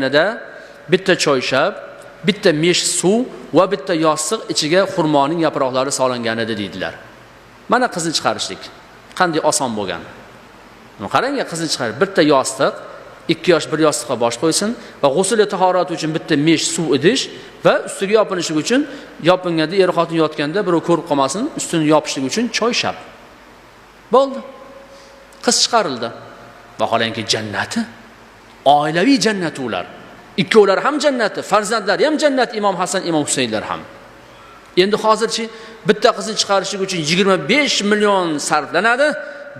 da bitta choyshab, bitta mesh suv va bitta yostiq ichiga xurmoning yaproqlari solingan edi deydilar. Mana qizni chiqarishlik qanday oson bo'lgan. Qarang, qizni chiqarib bitta yostiq, 2 yosh bir yostiqqa bosh qo'ysin va g'usl tahorat uchun bitta mesh suv idish va ustiga yopinishi uchun yopinganda er-xotin yotganda birov ko'rib qolmasin, ustini yopishlik uchun choyshab. Bo'ldi. Qiz chiqarildi. Vaholanki jannati, oilaviy jannati ular. Ikkovlar ham jannati, farzandlari ham jannat, Imom Hasan, Imom Husaynlar ham. Endi hozirchi bitta qizni chiqarishlik uchun 25 million sarflanadi,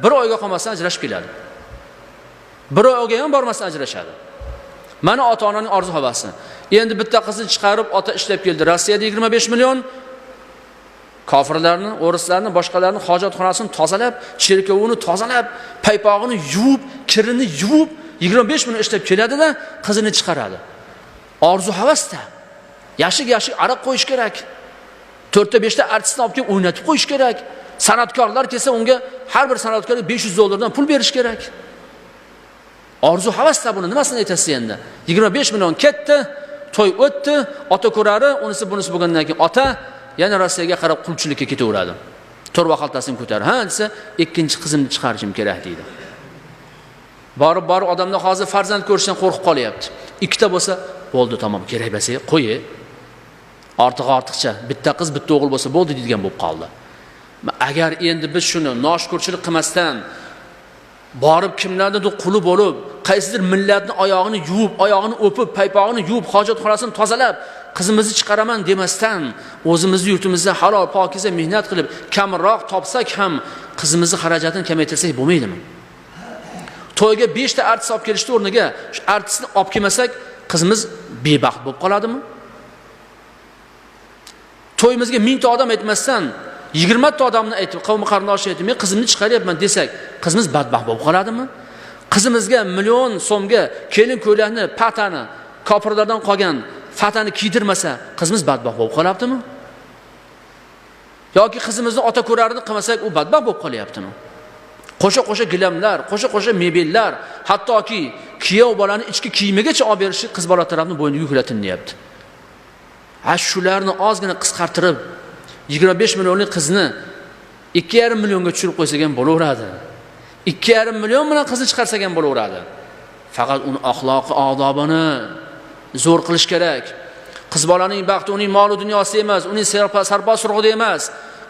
bir oyga qolmasdan ajrashib keladi. Bir oyga ham bormasdan ajrashadi. Mana ota-onaning orzu-havasi. Endi bitta qizni chiqarib ota ishlab keldi. Rossiyada 25 million kofirlarni, o'rislarni, boshqalarni hojatxonasini tozalab, cherkovini tozalab, paypog'ini yuvib, kirini yuvib 25 million ishlab keladi-da, qizini chiqaradi. Orzu-havasda. Yashik-yashik aroq qo'yish kerak. 4-5 ta artistni olib kelib o'ynatib qo'yish kerak. San'atkorlar kelsa unga har bir san'atkorga $500 dan pul berish kerak. Orzu-havasda buni nimasini aytasiz endi? 25 million ketdi, to'y o'tdi, ota ko'rari, unisi bunisi bo'lgandan keyin ota yana Rossiyaga qarab qulchilikka ketaveradi. To'rva xaltasini ko'tarib, ha desa, ikkinchi qizimni chiqarishim kerak deydi. Borib odamlar hozir farzand ko'rishdan qo'rqib qolyapti. Ikkita bo'lsa, bo'ldi, tamom, kerak bo'lsa qo'yi. Ortiqcha, bitta qiz, bitta o'g'il bo'lsa bo'ldi degan bo'lib qoldi. Agar endi biz shuni noshukurchilik qilmasdan borib kimlarnidir quli bo'lib, qaysidir millatning oyog'ini yuvib, oyog'ini o'pib, paypog'ini yuvib, hojatxonasini tozalab, qizimizni chiqaraman demasdan, o'zimizni yurtimizda halol, pokiza mehnat qilib, kamroq topsak ham qizimizni xarajatini kamaytirsak bo'lmaydimi? To'yga 5 ta artist olib kelishdi o'rniga, shu artistni olib kelmasak, qizimiz bebaxt bo'lib qoladimi? To'yimizga 1000 ta odam aytmasdan 20 ta odamni aytib, qavmi qarindoshi aytib, men qizimni chiqaryapman desak, qizimiz badbaxt bo'lib qoladimi? Qizimizga million so'mga kelin ko'ylakni, patani, kofirlardan qolgan fatani kiydirmasa, qizimiz badbaxt bo'lib qoladimi? Yoki qizimizni ota ko'rarini qilmasak, u badbaxt bo'lib qolyaptimi? Qo'sha-qo'sha gilamlar, qo'sha-qo'sha mebellar, hattoki kiyov bolani ichki kiyimigacha olib berishi qiz bola tarafini bo'yniga yuklatilmayapti. Shularni ozgina qisqartirib 25 millionlik qizni 2,5 millionga tushirib qo'ysak ham bo'laveradi. 2,5 million bilan qizni chiqarsak ham bo'laveradi. Faqat uni axloqi, odobini zo'r qilish kerak. Qiz bolaning baxti uning mol dunyosi emas, uning sarpo surg'ida emas.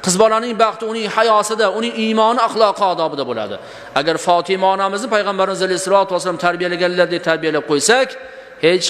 Qiz bolaning baxti uning hayosida, uning iymoni, axloqi, odobida bo'ladi. Agar Fotima onamizni payg'ambarimiz sollallohu alayhi vasallam tarbiyalaganlardek tarbiyalab qo'ysak, hech